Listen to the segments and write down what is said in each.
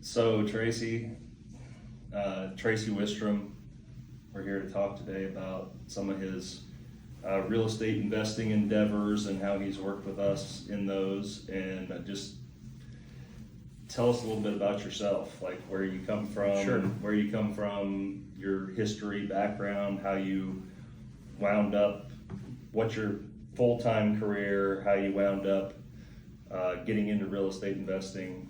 So Tracy Wistrom, we're here to talk today about some of his real estate investing endeavors and how he's worked with us in those, and just tell us a little bit about yourself, like where you come from, Sure. your history, background, how you wound up, what's your full-time career, how you wound up getting into real estate investing.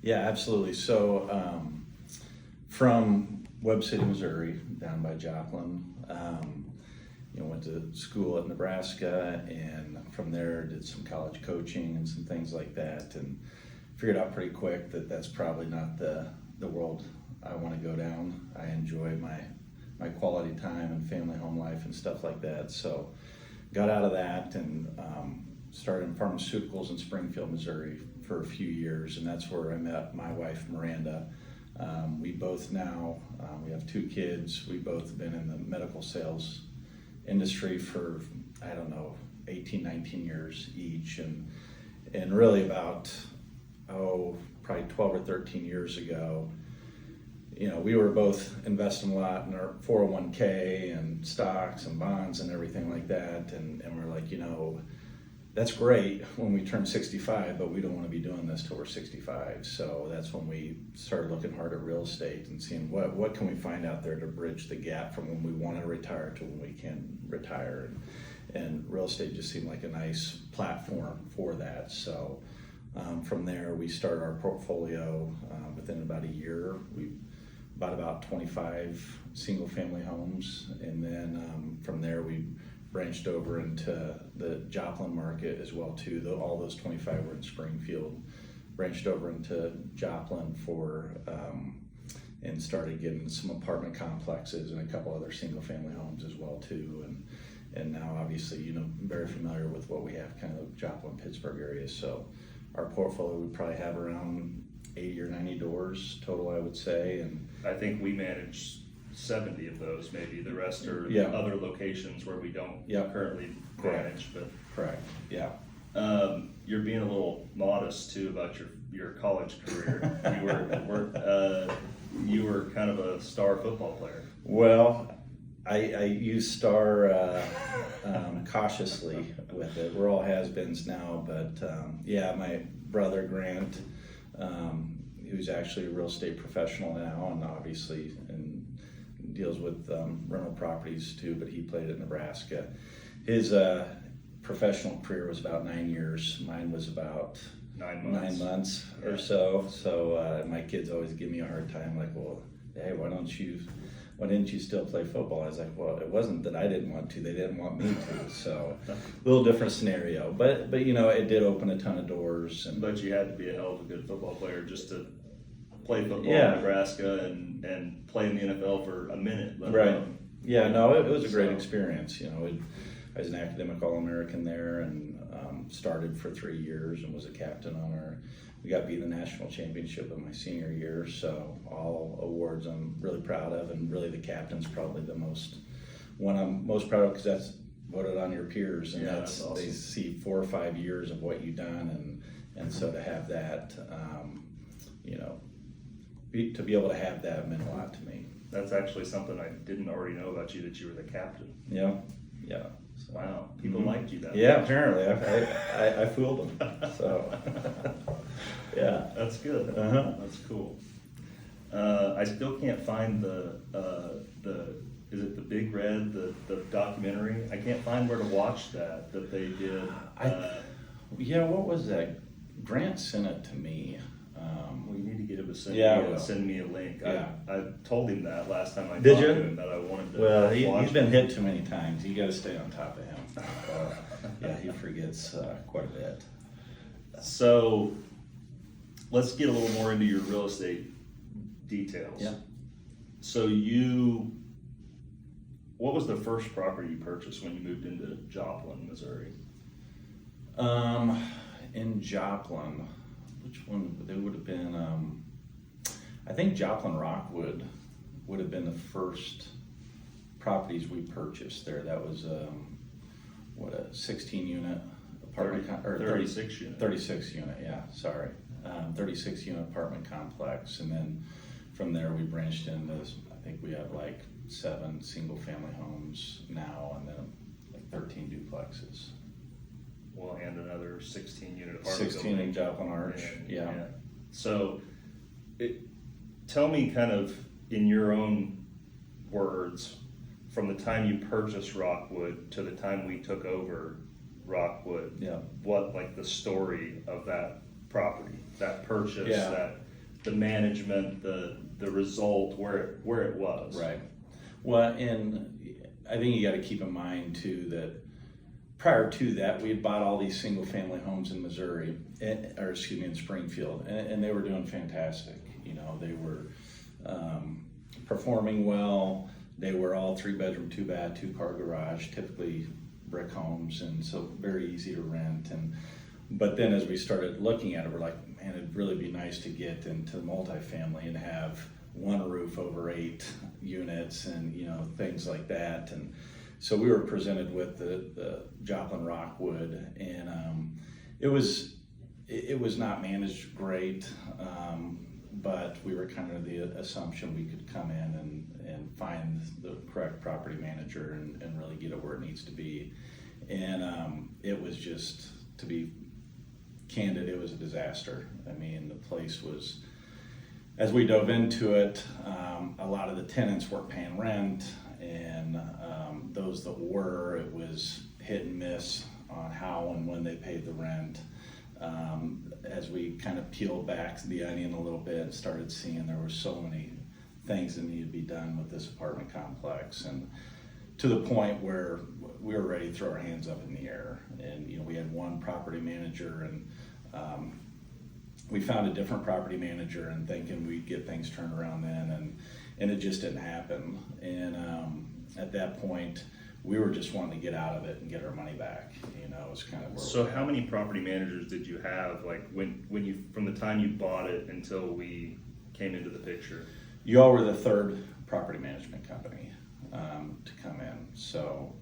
Yeah, absolutely. So from Webb City, Missouri, down by Joplin, went to school at Nebraska, and from there did some college coaching and some things like that, and figured out pretty quick that that's probably not the world I want to go down. I enjoy my quality time and family home life and stuff like that. So got out of that and started in pharmaceuticals in Springfield, Missouri for a few years, and that's where I met my wife, Miranda. We both now, we have 2 kids. We both have been in the medical sales industry for, 18, 19 years each, and really about, probably 12 or 13 years ago, we were both investing a lot in our 401k and stocks and bonds and everything like that, and we're like, that's great when we turn 65, but we don't want to be doing this till we're 65. So that's when we started looking hard at real estate and seeing what can we find out there to bridge the gap from when we want to retire to when we can retire. And real estate just seemed like a nice platform for that. So from there, we started our portfolio within about a year. We bought about 25 single family homes. And then from there, we branched over into the Joplin market as well too. All those 25 were in Springfield. Branched over into Joplin and started getting some apartment complexes and a couple other single family homes as well too. And now obviously, very familiar with what we have kind of Joplin, Pittsburgh area. So our portfolio would probably have around 80 or 90 doors total, I would say. And I think we manage 70 of those, maybe. The rest are other locations where we don't currently manage. But correct. Yeah. You're being a little modest too about your college career. You were kind of a star football player. Well, I use star cautiously with it. We're all has-beens now, but my brother Grant, who's actually a real estate professional now, and obviously deals with rental properties too, but he played at Nebraska. His professional career was about 9 years. Mine was about 9 months or so. So my kids always give me a hard time, like, well, hey, why didn't you still play football? I was like, well, it wasn't that I didn't want to, they didn't want me to. So a little different scenario, but it did open a ton of doors. But you had to be a hell of a good football player just to play football in Nebraska and play in the NFL for a minute. Right. Yeah, no, it was a great experience. I was an academic All-American there, and started for 3 years and was a captain we got beat in the national championship in my senior year. So all awards I'm really proud of, and really the captain's probably the one I'm most proud of, because that's voted on your peers, and that's awesome. They see 4 or 5 years of what you've done, and so to have that, to be able to have that meant a lot to me. That's actually something I didn't already know about you, that you were the captain. Yeah. So, wow, people liked you that much. Yeah, apparently I fooled them. So yeah, that's good. That's cool. I still can't find the is it the Big Red, the documentary? I can't find where to watch that they did. What was that? Grant sent it to me. We need to get him to send me a link. Yeah. I told him that last time I Did talked you? to him, that I wanted to. Well, watch he's been hit too many times. You got to stay on top of him. He forgets quite a bit. So let's get a little more into your real estate details. Yeah. So what was the first property you purchased when you moved into Joplin, Missouri? In Joplin, which one? They would have been, I think Joplin Rockwood would have been the first properties we purchased there. That was, a 16 unit apartment, or 36 unit. 36 unit, yeah, sorry. 36 unit apartment complex. And then from there we branched into, I think we have like 7 single family homes now, and then like 13 duplexes. Well, and another 16 unit apartment 16 building. in Joplin Arch, yeah. So, tell me kind of in your own words, from the time you purchased Rockwood to the time we took over Rockwood, Yeah. what, like, the story of that property, that purchase, Yeah. that the management, the result, where it was. Right. Well, and I think you got to keep in mind too that prior to that, we had bought all these single family homes in Missouri, in Springfield, and they were doing fantastic. You know, they were performing well. They were all 3-bedroom, 2-bath, 2-car garage, typically brick homes, and so very easy to rent. But then as we started looking at it, we're like, man, it'd really be nice to get into multifamily and have one roof over 8 units and, you know, things like that. And so we were presented with the Joplin Rockwood, and it was not managed great, but we were kind of the assumption we could come in and find the correct property manager and really get it where it needs to be. And it was just, to be candid, it was a disaster. I mean, the place was, as we dove into it, a lot of the tenants weren't paying rent, and those that were, it was hit and miss on how and when they paid the rent. As we kind of peeled back the onion a little bit and started seeing there were so many things that needed to be done with this apartment complex, and to the point where we were ready to throw our hands up in the air. And, you know, we had one property manager, and we found a different property manager and thinking we'd get things turned around then, and it just didn't happen. And at that point, we were just wanting to get out of it and get our money back. You know, it was kind of where. So how many property managers did you have, like when you, from the time you bought it until we came into the picture? You all were the 3rd property management company to come in. So,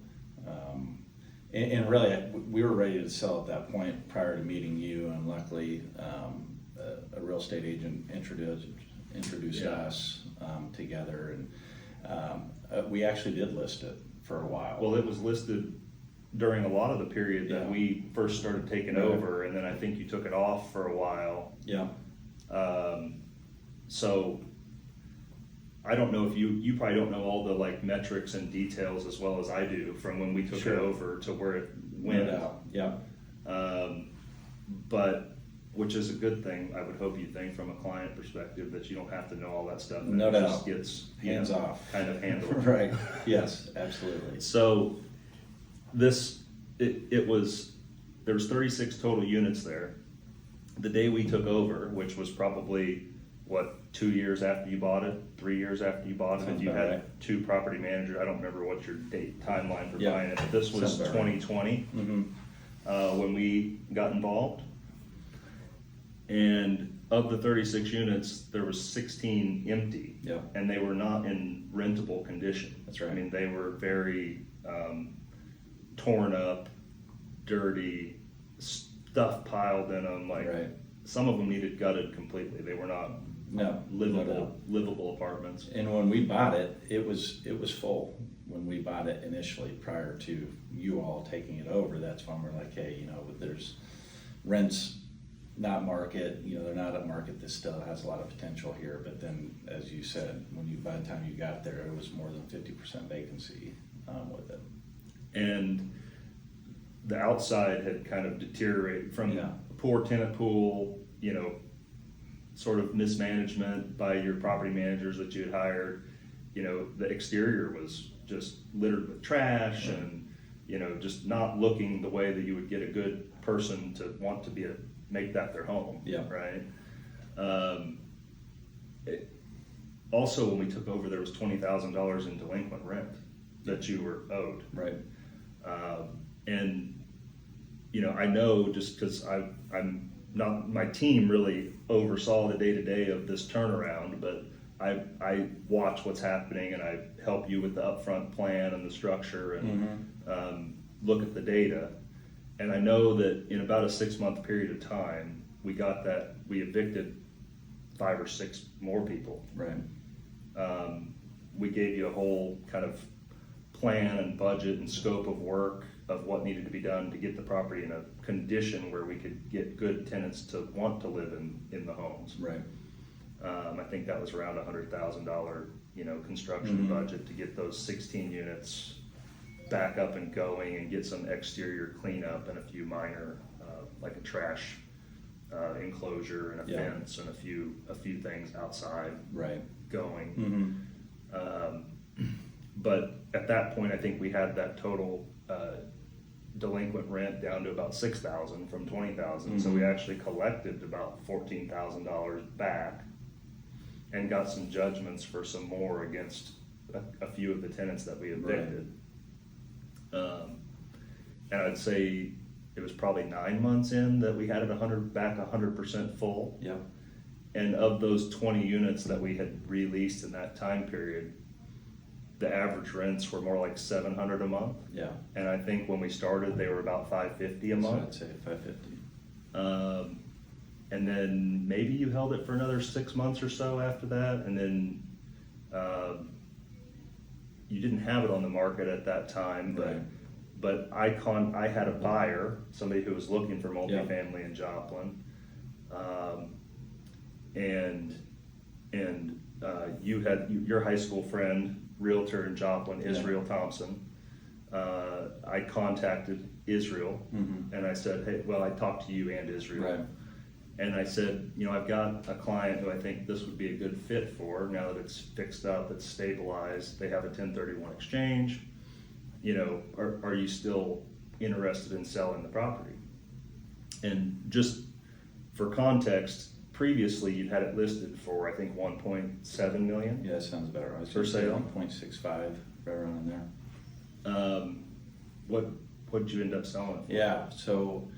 and really, we were ready to sell at that point prior to meeting you, and luckily, a real estate agent introduced us together, and we actually did list it for a while. Well, it was listed during a lot of the period that we first started taking over, and then I think you took it off for a while. Yeah. So I don't know if you probably don't know all the like metrics and details as well as I do from when we took it over to where it went out. Yeah. But which is a good thing, I would hope you think, from a client perspective, that you don't have to know all that stuff. No doubt. Just gets hands off. Kind of handled. Right. Yes, absolutely. So there was 36 total units there. The day we took over, which was probably 2 years after you bought it, 3 years after you bought it, and you had right. 2 property managers. I don't remember what your timeline for Yeah. buying it, but this was 2020 when we got involved. And of the 36 units, there was 16 empty, Yeah. and they were not in rentable condition. That's right. I mean, they were very torn up, dirty, stuff piled in them. Like Right. some of them needed gutted completely. They were not livable apartments. And when we bought it, it was full. When we bought it initially, prior to you all taking it over, that's when we're like, hey, you know, there's rents not market, you know, they're not a market that still has a lot of potential here. But then, as you said, by the time you got there, it was more than 50% vacancy with it. And the outside had kind of deteriorated from a poor tenant pool, you know, sort of mismanagement by your property managers that you had hired. You know, the exterior was just littered with trash and, you know, just not looking the way that you would get a good person to want to make that their home. Yeah. Right. Also, when we took over, there was $20,000 in delinquent rent that you were owed. Right. And, you know, I know just because I'm not, my team really oversaw the day-to-day of this turnaround, but I watch what's happening, and I help you with the upfront plan and the structure and look at the data. And I know that in about a 6-month period of time, we evicted 5 or 6 more people. Right. We gave you a whole kind of plan and budget and scope of work of what needed to be done to get the property in a condition where we could get good tenants to want to live in the homes. Right. I think that was around $100,000, construction budget to get those 16 units back up and going and get some exterior cleanup and a few minor, like a trash enclosure and a fence and a few things outside Right. going. But at that point, I think we had that total delinquent rent down to about $6,000 from $20,000. So we actually collected about $14,000 back and got some judgments for some more against a few of the tenants that we evicted. And I'd say it was probably 9 months in that we had it 100% full. Yep. And of those 20 units that we had released in that time period, the average rents were more like $700 a month. Yeah. And I think when we started, they were about $550 a So month. I'd say 550. And then maybe you held it for another 6 months or so after that, and then you didn't have it on the market at that time, but I had a buyer, somebody who was looking for multifamily in Joplin, and you had your high school friend, realtor in Joplin, Israel Thompson. I contacted Israel, and I said, hey, well, I talked to you and Israel. Right. And I said, I've got a client who I think this would be a good fit for now that it's fixed up, it's stabilized, they have a 1031 exchange. Are you still interested in selling the property? And just for context, previously you'd had it listed for, I think, 1.7 million. Yeah, that sounds better. I was For gonna say sale? 1.65, right around in there. What did you end up selling it for? Yeah, so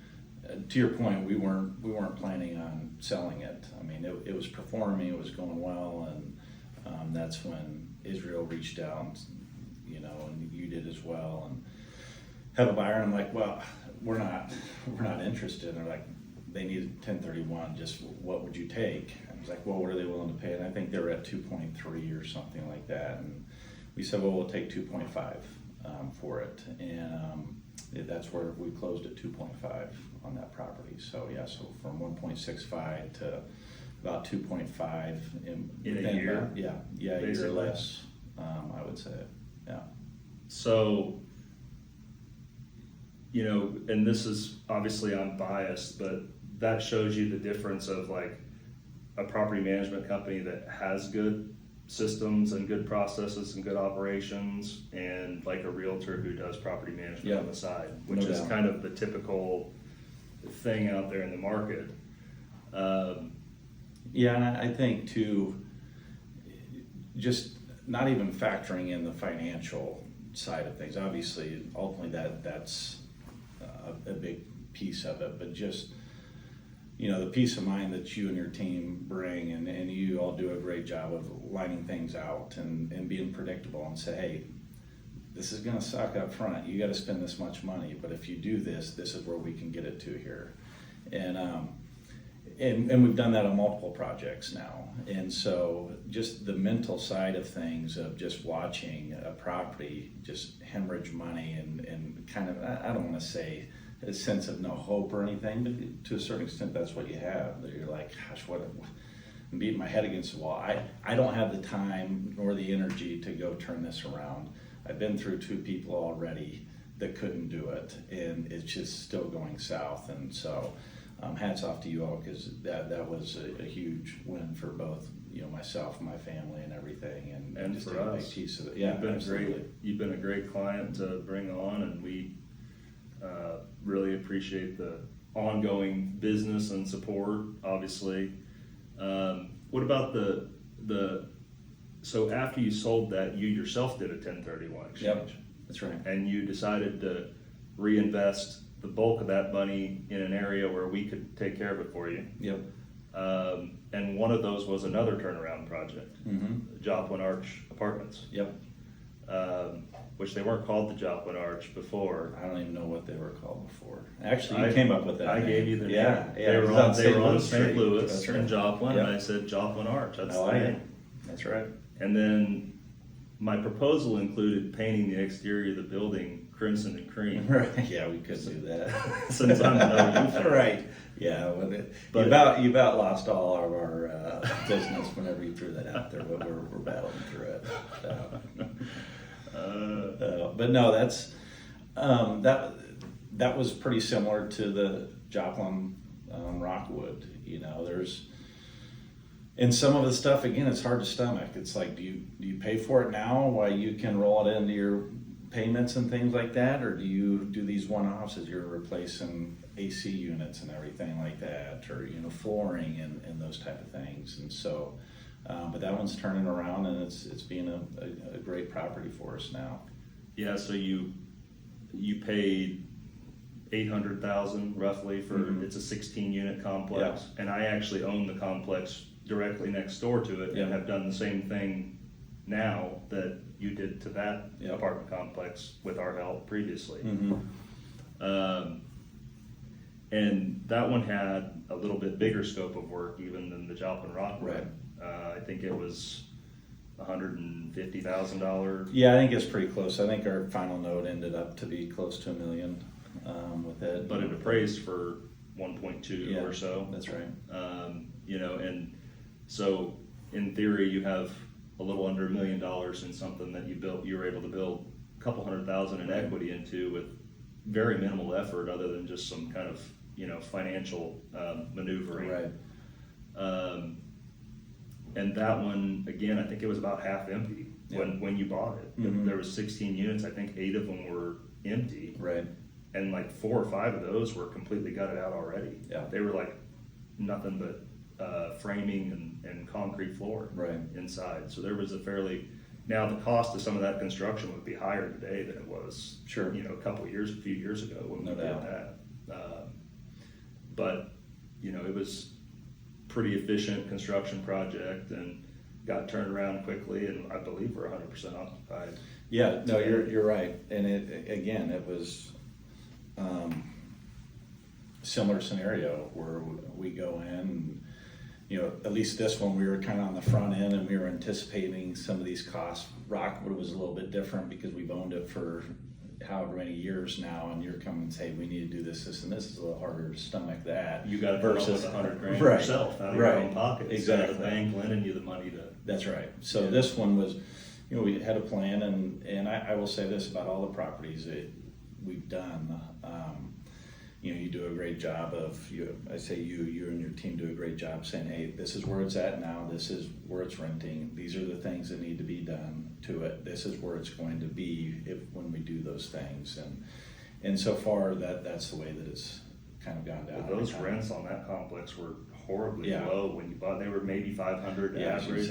to your point, we weren't planning on selling it. I mean, it was performing, it was going well, and that's when Israel reached out, and you did as well, and have a buyer. And I'm like, well, we're not interested. And they're like, they needed 1031. Just what would you take? I was like, well, what are they willing to pay? And I think they were at 2.3 or something like that. And we said, well, we'll take 2.5 for it, and that's where we closed at 2.5 on that property. So yeah, so from 1.65 to about 2.5 in a year. Yeah, a year or less. I would say, yeah. So, and this is obviously I'm biased, but that shows you the difference of like a property management company that has good systems and good processes and good operations, and like a realtor who does property management on the side, which is kind of the typical thing out there in the market. Yeah, and I think too, just not even factoring in the financial side of things. Obviously, ultimately that's a big piece of it, but just the peace of mind that you and your team bring, and you all do a great job of lining things out and being predictable and say, hey, this is going to suck up front. You got to spend this much money, but if you do this is where we can get it to here. And we've done that on multiple projects now. And so just the mental side of things of just watching a property just hemorrhage money and kind of, I don't want to say a sense of no hope or anything, but to a certain extent that's what you have. That you're like, gosh, I'm beating my head against the wall. I don't have the time nor the energy to go turn this around. I've been through 2 people already that couldn't do it, and it's just still going south. And so hats off to you all, because that was a huge win for both myself, my family, and everything, and just for a us. big piece of it. Yeah, You've been a great client to bring on, and we really appreciate the ongoing business and support, obviously. What about so after you sold that, you yourself did a 1031 exchange? Yep, that's right. And you decided to reinvest the bulk of that money in an area where we could take care of it for you. Yep. And one of those was another turnaround project, Joplin Arch Apartments. Yep. which they weren't called the Joplin Arch before. I don't even know what they were called before. Actually, you came up with that. I name. gave you the name. Yeah, They were on St. Louis That's and right. Joplin, Yep. and I said Joplin Arch. That's I the like name. it. That's right. And then my proposal included painting the exterior of the building crimson and cream. Right. Yeah, we could do that. Since I'm no you fan. Right. Yeah, But- you about lost all of our business whenever you threw that out there, but we're battling through it. But no, that's that was pretty similar to the Joplin Rockwood. You know, there's and some of the stuff again, it's hard to stomach. It's like, do you pay for it now while you can roll it into your payments and things like that, or do you do these one-offs as you're replacing AC units and everything like that, or flooring and those type of things? And so, but that one's turning around and it's being a great property for us now. Yeah, so you paid $800,000 roughly for it's a 16-unit complex, and I actually own the complex directly next door to it, and have done the same thing now that you did to that apartment complex with our help previously. And that one had a little bit bigger scope of work even than the Joplin Rockwood. I think it was $150,000. Yeah, I think it's pretty close. I think our final note ended up to be close to $1 million with it. But it appraised for 1.2 or so. That's right. And so in theory, you have a little under $1 million in something that you were able to build a couple $100,000 in equity into with very minimal effort, other than just some kind of financial maneuvering. Right. And that one, again, I think it was about half empty when you bought it. There was 16 units. I think 8 of them were empty. Right. And like 4 or 5 of those were completely gutted out already. Yeah. They were like nothing but framing and concrete floor inside. So there was now the cost of some of that construction would be higher today than it was a few years ago when we did that. But it was pretty efficient construction project and got turned around quickly, and I believe we're 100% occupied. Yeah, no, you're right. And it was similar scenario where we go in, and, at least this one, we were kind of on the front end and we were anticipating some of these costs. Rockwood was a little bit different because we've owned it for however many years now, and you're coming and say, we need to do this, and this is a little harder to stomach that. You got to put up with $100,000 right, yourself out of right, your own pocket. Exactly. Instead of the bank lending you the money to. That's right. So this one was, we had a plan, and I will say this about all the properties that we've done. You do a great job of, you and your team do a great job saying, hey, this is where it's at now, this is where it's renting, these are the things that need to be done to it, this is where it's going to be when we do those things. And so far that's the way that it's kind of gone down. Well, those rents on that complex were horribly low when you bought. They were maybe 500 average.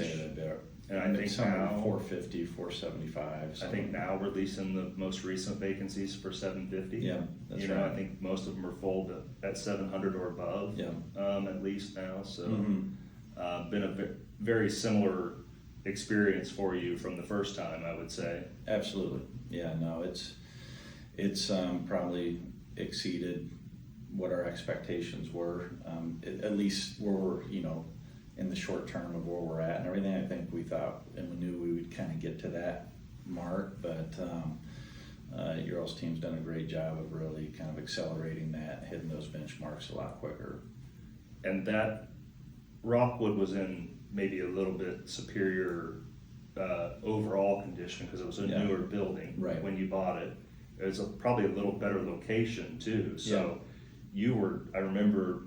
And I think now 450, 475. I think now we're leasing the most recent vacancies for 750. Yeah, that's right. I think most of them are full at 700 or above. Yeah. At least now. So, been a very similar experience for you from the first time, I would say. Absolutely. Yeah. No, it's probably exceeded what our expectations were. At least where we're in the short term of where we're at and everything. I think we thought and we knew we would kind of get to that mark, but your all's team's done a great job of really kind of accelerating that, hitting those benchmarks a lot quicker. And that Rockwood was in maybe a little bit superior overall condition because it was a newer building when you bought it. It was probably a little better location too. So I remember,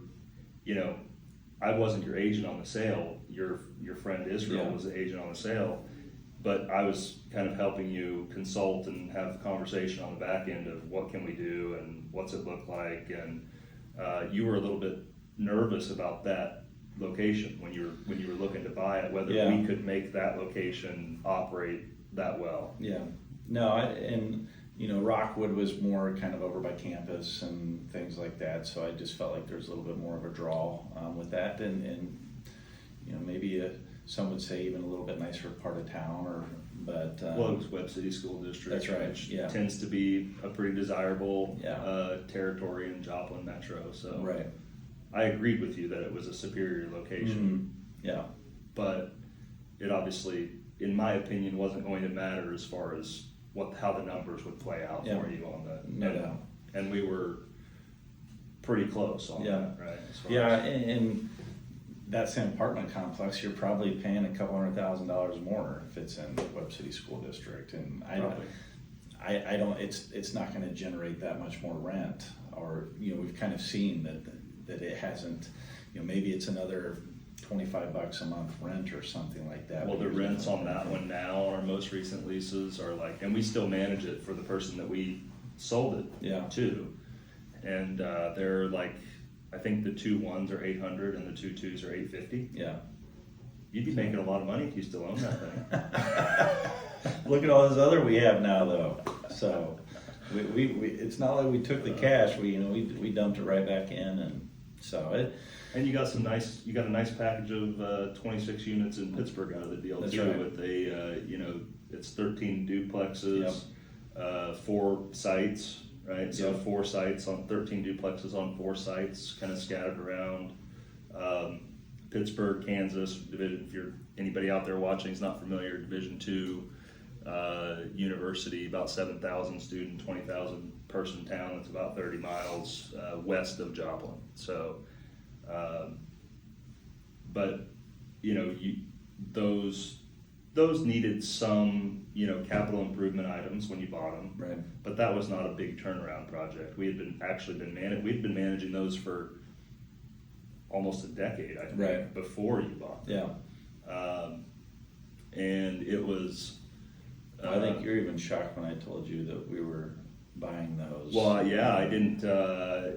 I wasn't your agent on the sale. Your friend Israel was the agent on the sale, but I was kind of helping you consult and have a conversation on the back end of what can we do and what's it look like. And you were a little bit nervous about that location when you were looking to buy it, whether we could make that location operate that well. Yeah. No, Rockwood was more kind of over by campus and things like that, so I just felt like there's a little bit more of a draw with that, and maybe some would say even a little bit nicer part of town, but Well, it was Webb City School District. That's right, Which yeah. tends to be a pretty desirable Yeah. territory in Joplin Metro. So right. I agreed with you that it was a superior location, Yeah, but it obviously, in my opinion, wasn't going to matter as far as how the numbers would play out Yeah. for you on the. no doubt. And we were pretty close on Yeah. that, right? As far Yeah, as- and that same apartment complex, you're probably paying a couple $100,000 more if it's in the Webb City School District, and Probably. I don't. It's not going to generate that much more rent, or we've kind of seen that it hasn't. Maybe it's another $25 a month rent or something like that. Well, but the you're rents on definitely- that one now, our most recent leases are like, and we still manage it for the person that we sold it Yeah. to. And they're like, I think the 2 1s are 800 and the 2 2s are 850. Yeah. You'd be making a lot of money if you still own that thing. Look at all those other we have now, though. So we it's not like we took the cash. We dumped it right back in, and so it. And you got a nice package of 26 units in Pittsburgh out of the deal That's too. right. With it's 13 duplexes, 4 sites, right? So Yep. 4 sites on 13 duplexes on 4 sites, kind of scattered around. Pittsburgh, Kansas, division. If you're anybody out there watching is not familiar, Division II university, about 7,000 student, 20,000 person town. It's about 30 miles west of Joplin. So. But those needed some capital improvement items when you bought them, Right. but that was not a big turnaround project. We'd been managing those for almost a decade, I think, Right. before you bought them. Yeah. And it was. I think you're even shocked when I told you that we were buying those. Well, yeah, I didn't. I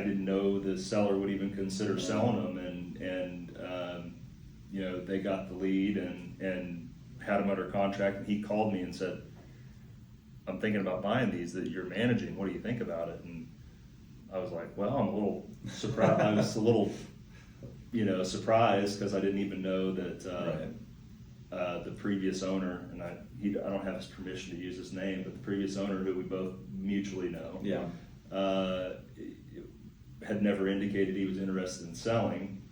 didn't know the seller would even consider selling them, and they got the lead and had them under contract. And he called me and said, "I'm thinking about buying these that you're managing. What do you think about it?" And I was like, "Well, I'm a little surprised." I was a little, surprised because I didn't even know that. Right. The previous owner, and I don't have his permission to use his name, but the previous owner, who we both mutually know, Yeah. had never indicated he was interested in selling.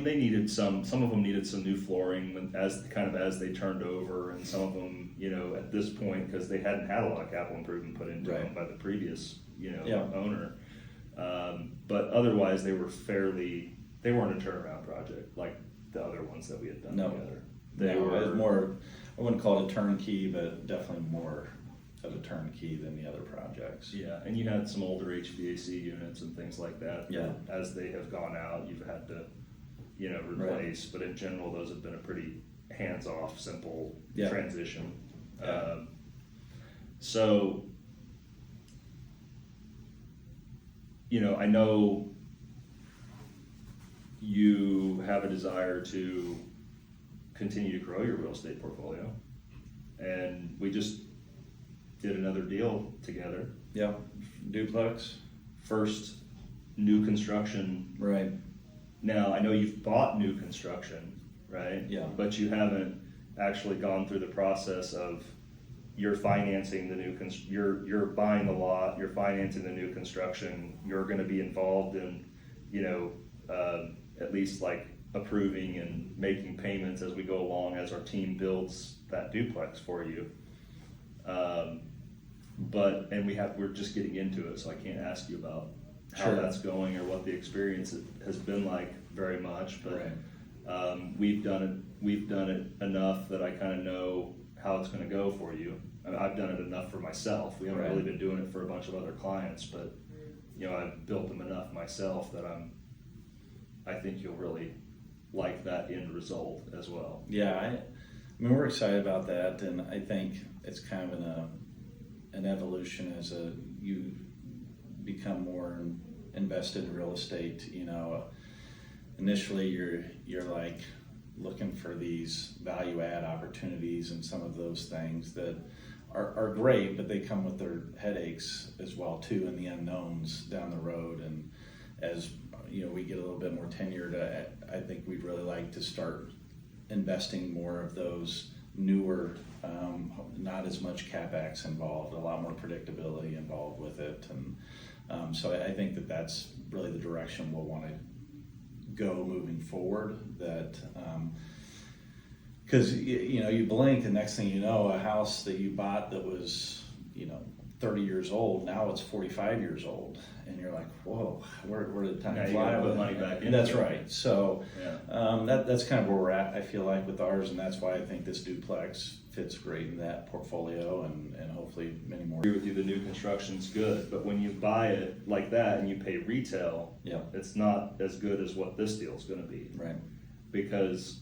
They needed some of them needed some new flooring as they turned over, and some of them, at this point, because they hadn't had a lot of capital improvement put into Right. them by the previous, Yeah. owner. But otherwise, they weren't a turnaround project like the other ones that we had done No. together. It was more. I wouldn't call it a turnkey, but definitely more of a turnkey than the other projects. Yeah, and you had some older HVAC units and things like that. Yeah. As they have gone out, you've had to, replace. But in general, those have been a pretty hands-off, simple Yeah. transition. Yeah. So, I know you have a desire to continue to grow your real estate portfolio, and we just did another deal together. Yeah. Duplex. First new construction. Right. Now, I know you've bought new construction, right? Yeah. But you haven't actually gone through the process of you're financing the new you're buying the lot, you're financing the new construction, you're going to be involved in, at least like approving and making payments as we go along as our team builds that duplex for you. We're just getting into it, so I can't ask you about how Sure. that's going or what the experience has been like very much. But Right. we've done it enough that I kind of know how it's going to go for you. I mean, I've done it enough for myself. We haven't Right. really been doing it for a bunch of other clients, but I've built them enough myself that I think you'll really like that end result as well. Yeah, I mean, we're excited about that, and I think it's kind of an evolution as you become more invested in real estate. Initially you're like looking for these value add opportunities and some of those things that are great, but they come with their headaches as well too, and the unknowns down the road. And as we get a little bit more tenured, I think we'd really like to start investing more of those newer, not as much CapEx involved, a lot more predictability involved with it. And so I think that that's really the direction we'll want to go moving forward. That because you blink, and next thing you know, a house that you bought that was 30 years old, now it's 45 years old, and you're like, whoa, where did time fly? You gotta put money back in. That's right. So Yeah. that's kind of where we're at, I feel like, with ours, and that's why I think this duplex fits great in that portfolio, and hopefully many more. I agree with you, the new construction's good, but when you buy it like that and you pay retail, Yeah. it's not as good as what this deal's gonna be. Right. Because,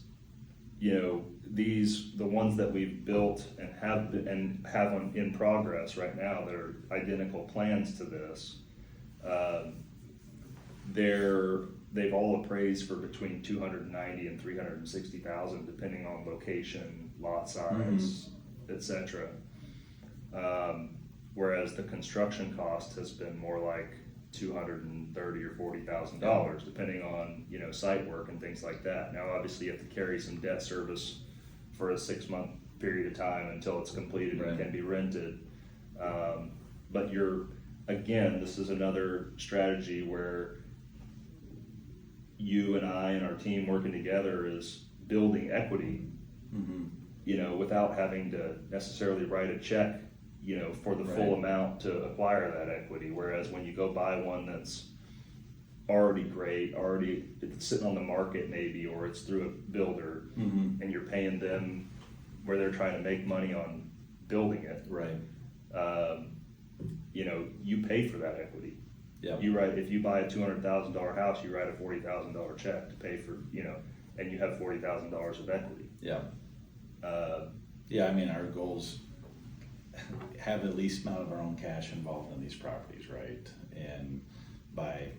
the ones that we've built and have in progress right now, that are identical plans to this, they've all appraised for between 290 and 360,000, depending on location, lot size, etc. Whereas the construction cost has been more like $230,000 or $40,000, depending on site work and things like that. Now, obviously, you have to carry some debt service for a 6-month period of time until it's completed and can be rented. But this is another strategy where you and I and our team working together is building equity, without having to necessarily write a check, for the full amount to acquire that equity. Whereas when you go buy one that's already great, it's sitting on the market maybe, or it's through a builder, and you're paying them where they're trying to make money on building it. Right. You pay for that equity. Yeah. If you buy a $200,000 house, you write a $40,000 check to pay for, and you have $40,000 of equity. Yeah. I mean, our goals have the least amount of our own cash involved in these properties, right? And by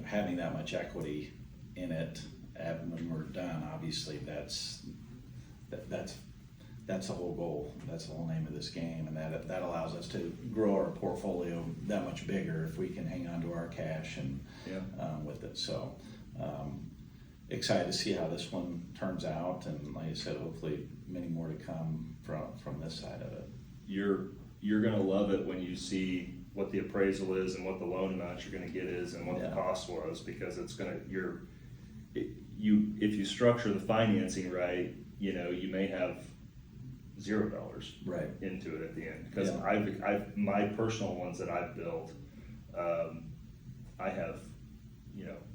having that much equity in it, when we're done, obviously that's the whole goal. That's the whole name of this game, and that allows us to grow our portfolio that much bigger if we can hang on to our cash and with it. So excited to see how this one turns out, and like I said, hopefully many more to come from this side of it. You're gonna love it when you see what the appraisal is and what the loan amount you're gonna get is and what the cost was, because it's gonna if you structure the financing right, you may have $0 into it at the end. Because I've my personal ones that I've built, I have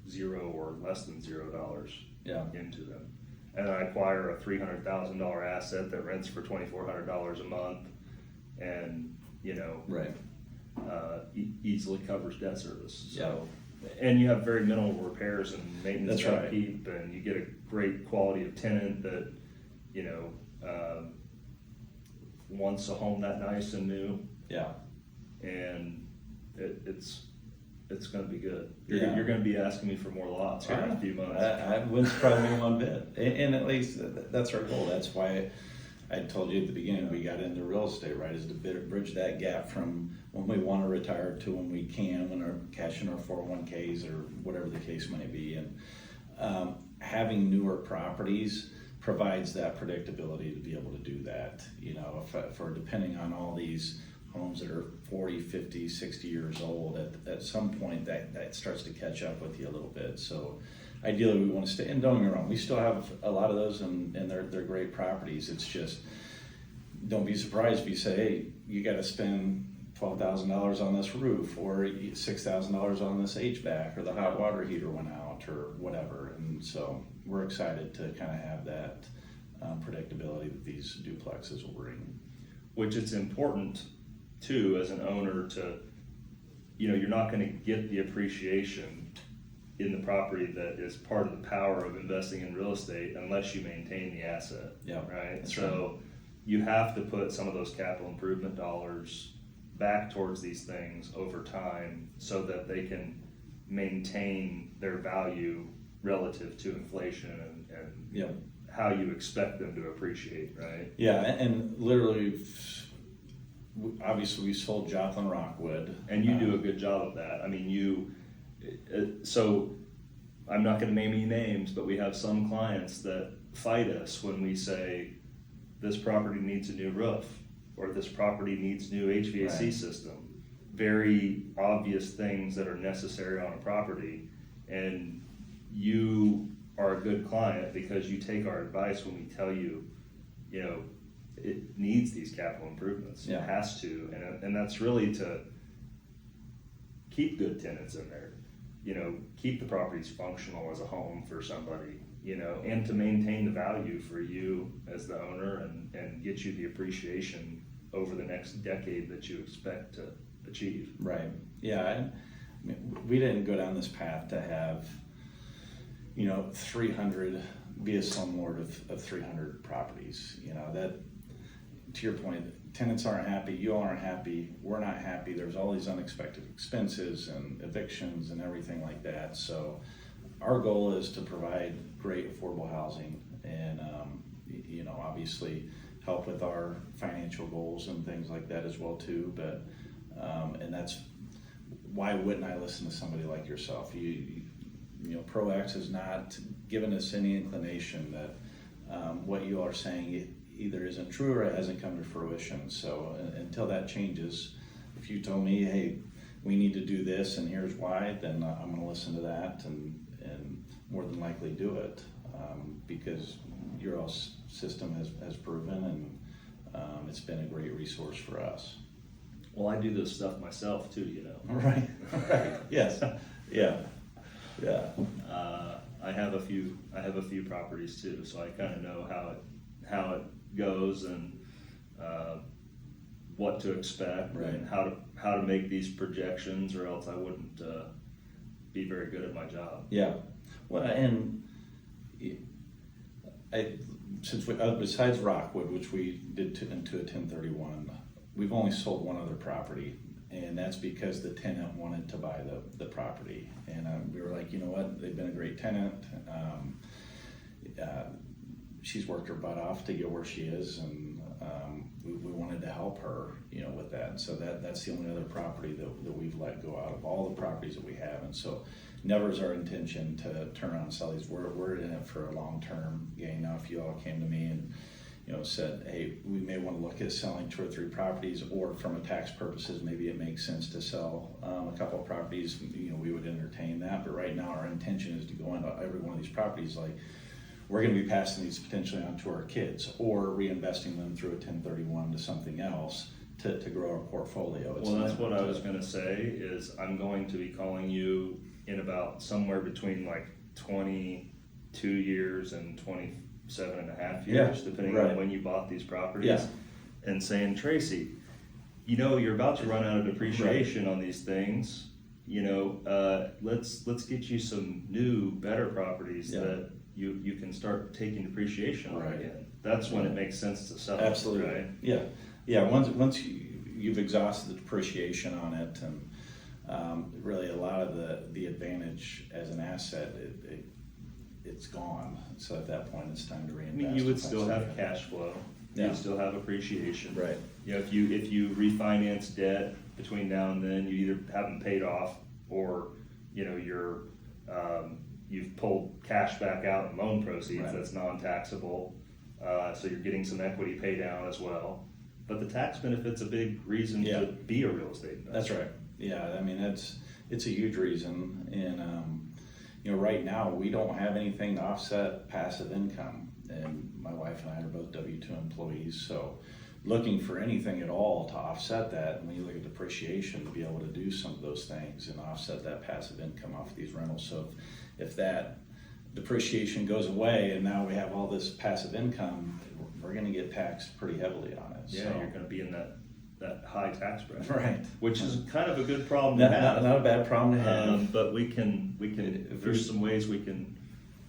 0 or less than $0 into them, and I acquire a $300,000 asset that rents for $2,400 a month, and easily covers debt service. So, and you have very minimal repairs and maintenance upkeep, and you get a great quality of tenant that wants a home that nice and new. And it's going to be good. You're going to be asking me for more lots here in a few months. I wouldn't surprise me one bit. And at least that's our goal. That's why I told you at the beginning we got into real estate, right? Is to bridge that gap from when we want to retire to when we can, when we're cashing our 401ks or whatever the case might be. And having newer properties provides that predictability to be able to do that. For depending on all these homes that are 40, 50, 60 years old, at some point that starts to catch up with you a little bit. So ideally we want to stay, and don't get me wrong, we still have a lot of those, and they're great properties. It's just, don't be surprised if you say, hey, you got to spend $12,000 on this roof, or $6,000 on this HVAC, or the hot water heater went out, or whatever. And so we're excited to kind of have that predictability that these duplexes will bring. Which it's important too, as an owner, to you're not going to get the appreciation in the property that is part of the power of investing in real estate unless you maintain the asset. Right. So you have to put some of those capital improvement dollars back towards these things over time, so that they can maintain their value relative to inflation and how you expect them to appreciate, right? And literally, obviously we sold Joplin Rockwood. And you do a good job of that. I mean, So I'm not going to name any names, but we have some clients that fight us when we say this property needs a new roof or this property needs new HVAC Right. system. Very obvious things that are necessary on a property, and you are a good client because you take our advice when we tell you, you know, it needs these capital improvements. Yeah. It has to, and that's really to keep good tenants in there. You know, keep the properties functional as a home for somebody, you know, and to maintain the value for you as the owner and get you the appreciation over the next decade that you expect to achieve. Right. Yeah. I mean, we didn't go down this path to have, 300, be a slumlord of 300 properties. That, to your point, tenants aren't happy, you aren't happy, we're not happy. There's all these unexpected expenses and evictions and everything like that. So our goal is to provide great affordable housing and, obviously help with our financial goals and things like that as well too. But, and that's why wouldn't I listen to somebody like yourself? ProX has not given us any inclination that what you are saying either isn't true or it hasn't come to fruition. So until that changes, if you told me, hey, we need to do this and here's why, then I'm going to listen to that and more than likely do it because your all's system has proven and it's been a great resource for us. Well, I do this stuff myself too, you know. Right. Yes. Yeah. I have a few properties too, so I kind of know how it goes and what to expect Right. and how to make these projections, or else I wouldn't be very good at my job. Yeah. Well, and since besides Rockwood, which we did into a 1031, we've only sold one other property, and that's because the tenant wanted to buy the property, and we were like, you know what, they've been a great tenant. She's worked her butt off to get where she is, and we wanted to help her, with that. So that's the only other property that we've let go out of all the properties that we have. And so never is our intention to turn around and sell these. We're in it for a long-term gain. Now, if you all came to me and said, hey, we may want to look at selling 2 or 3 properties, or from a tax purposes, maybe it makes sense to sell a couple of properties, we would entertain that. But right now our intention is to go into every one of these properties like, we're going to be passing these potentially on to our kids or reinvesting them through a 1031 to something else to grow our portfolio. Well, that's what I was going to say is I'm going to be calling you in about somewhere between like 22 years and 27 and a half years, depending right. on when you bought these properties, Yeah. and saying, Tracy, you're about to run out of depreciation on these things. Let's get you some new, better properties that you can start taking depreciation on Right. again. That's when it makes sense to sell. Absolutely. Right? Yeah. Once you've exhausted the depreciation on it, and really a lot of the advantage as an asset, it's gone. So at that point, it's time to reinvest. You would still have cash flow. Yeah. You'd still have appreciation. Right. If you refinance debt between now and then, you either haven't paid off or you've pulled cash back out in loan proceeds. Right. That's non-taxable. So you're getting some equity pay down as well. But the tax benefit's a big reason to be a real estate investor. That's right. Yeah, it's a huge reason, and right now we don't have anything to offset passive income, and my wife and I are both W-2 employees, so looking for anything at all to offset that. And when you look at depreciation, to be able to do some of those things and offset that passive income off of these rentals. So if that depreciation goes away and now we have all this passive income, we're going to get taxed pretty heavily on it. Yeah, so. You're going to be in that high tax bracket, Right. Which is kind of a good problem to have. Not a bad problem to have. But we can. If there's some ways we can.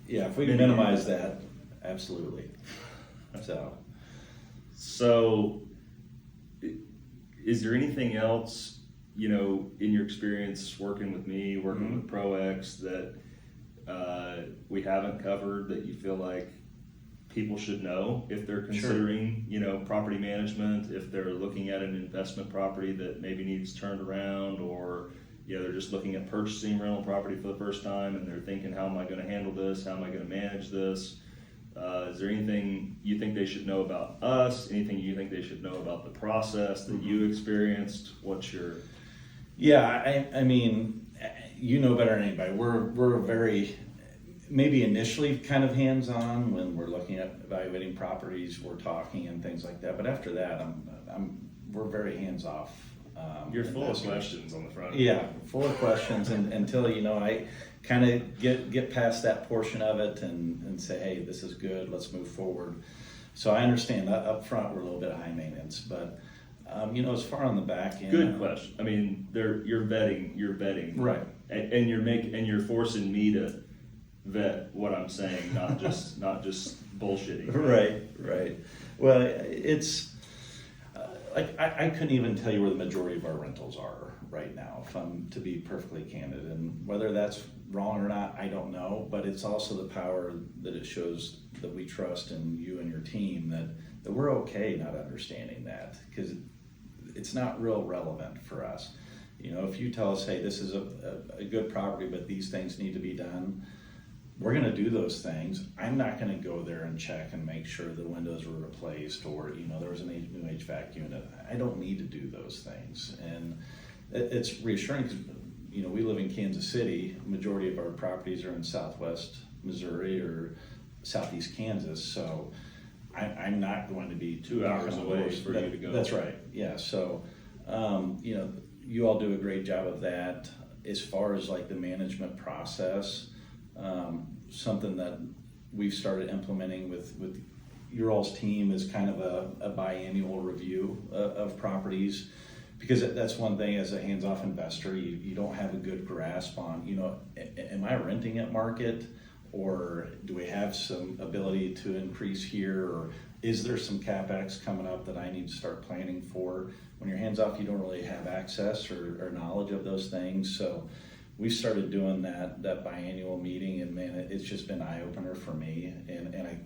Yeah, if we can minimize that, absolutely. So, is there anything else, in your experience working with me, working with ProX, that we haven't covered that you feel like people should know if they're considering, property management, if they're looking at an investment property that maybe needs turned around, or, they're just looking at purchasing rental property for the first time, and they're thinking, how am I gonna handle this? How am I gonna manage this? Is there anything you think they should know about us? Anything you think they should know about the process that you experienced? What's your... Yeah, I mean, you know better than anybody. We're very, maybe initially kind of hands-on when we're looking at evaluating properties, we're talking and things like that. But after that, we're very hands-off. You're full of questions on the front. Yeah, full of questions until, I kind of get past that portion of it and say, hey, this is good, let's move forward. So I understand that up front we're a little bit high maintenance, but as far on the back end. Good question. I mean, you're vetting, right, and you're forcing me to vet what I'm saying, not just bullshitting. Right. Well, it's like I couldn't even tell you where the majority of our rentals are right now, if I'm to be perfectly candid. And whether that's wrong or not, I don't know. But it's also the power that it shows that we trust in you and your team that we're okay not understanding that, because it's not real relevant for us. If you tell us, hey, this is a good property, but these things need to be done, we're going to do those things. I'm not going to go there and check and make sure the windows were replaced or, there was a new HVAC unit. I don't need to do those things. And it's reassuring because, we live in Kansas City. Majority of our properties are in Southwest Missouri or Southeast Kansas. So I'm not going to be 2 hours away for you to go. That's right. Yeah. So, you all do a great job of that. As far as like the management process, something that we've started implementing with your all's team is kind of a biannual review of properties, because that's one thing as a hands-off investor, you don't have a good grasp on, am I renting at market, or do we have some ability to increase here, or is there some CapEx coming up that I need to start planning for? When you're hands-off, you don't really have access or knowledge of those things. So we started doing that biannual meeting, and man, it's just been eye-opener for me, and it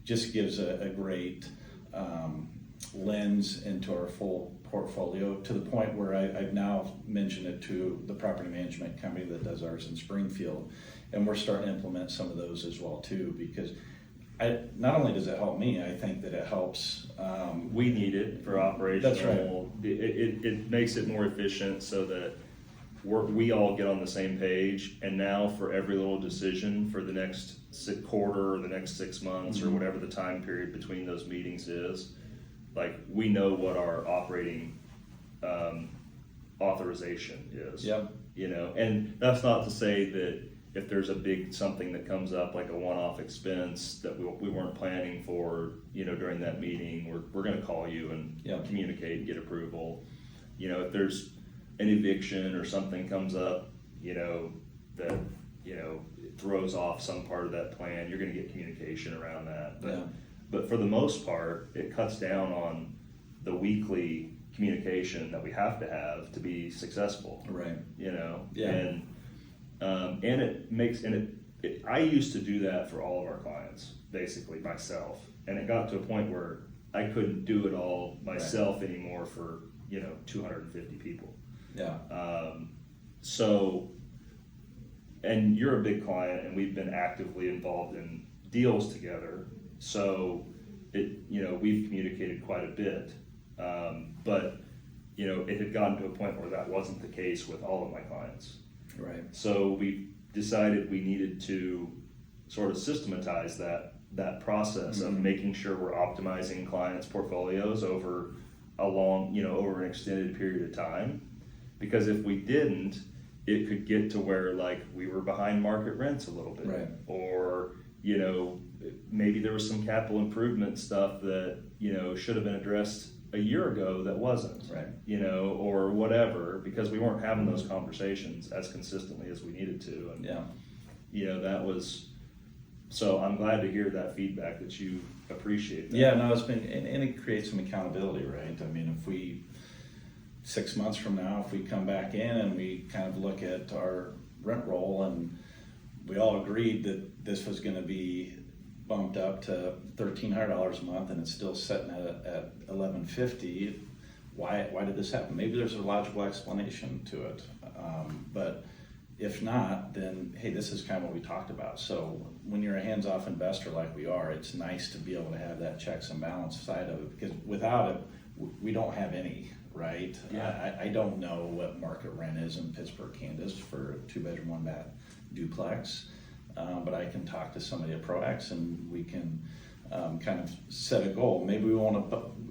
just gives a great lens into our full portfolio, to the point where I've now mentioned it to the property management company that does ours in Springfield, and we're starting to implement some of those as well too, because not only does it help me, I think that it helps. We need it for operational. That's right. It makes it more efficient so that we all get on the same page, and now for every little decision for the next quarter or the next 6 months, or whatever the time period between those meetings is, like, we know what our operating authorization is. Yep. And that's not to say that if there's a big something that comes up, like a one-off expense that we weren't planning for, during that meeting, we're going to call you and communicate and get approval. If there's an eviction or something comes up, that, it throws off some part of that plan, you're going to get communication around that. But for the most part, it cuts down on the weekly communication that we have to be successful. Right. And it makes, I used to do that for all of our clients, basically myself. And it got to a point where I couldn't do it all myself anymore for, 250 people. Yeah. And you're a big client, and we've been actively involved in deals together. So we've communicated quite a bit. But it had gotten to a point where that wasn't the case with all of my clients. Right. So we decided we needed to sort of systematize that process of making sure we're optimizing clients' portfolios over over an extended period of time. Because if we didn't, it could get to where, like, we were behind market rents a little bit. Right. Or, maybe there was some capital improvement stuff that, should have been addressed a year ago that wasn't. Right. Or whatever, because we weren't having those conversations as consistently as we needed to. And, that was, so I'm glad to hear that feedback, that you appreciate that. Yeah, no, it's been, and it creates some accountability, right? I mean, if we, 6 months from now, if we come back in and we kind of look at our rent roll and we all agreed that this was going to be bumped up to $1,300 a month and it's still sitting at $1,150, why did this happen? Maybe there's a logical explanation to it. But if not, then, hey, this is kind of what we talked about. So when you're a hands-off investor like we are, it's nice to be able to have that checks and balance side of it, because without it, we don't have any, right? Yeah. I don't know what market rent is in Pittsburgh, Kansas for a 2-bedroom, 1-bath duplex, but I can talk to somebody at ProX and we can kind of set a goal. Maybe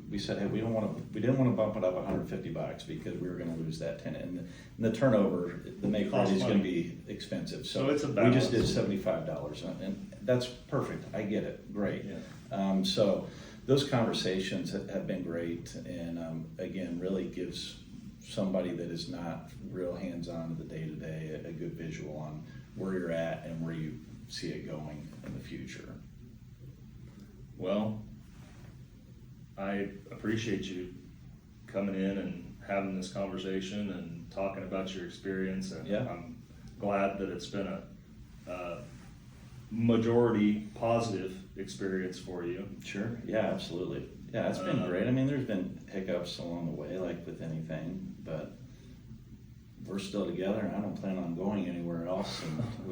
we said, hey, we didn't want to bump it up $150 because we were going to lose that tenant. And the turnover, the make rate Costs is going to money. be expensive. So it's a we balance. just did $75, and that's perfect. I get it. Great. Yeah. So those conversations have been great, and again, really gives somebody that is not real hands-on to the day-to-day a good visual on where you're at and where you see it going in the future. Well, I appreciate you coming in and having this conversation and talking about your experience, and Yeah. I'm glad that it's been a majority positive experience for you. Sure. Yeah, absolutely. Yeah, it's been great. I mean, there's been hiccups along the way, like with anything, but we're still together, and I don't plan on going anywhere else. And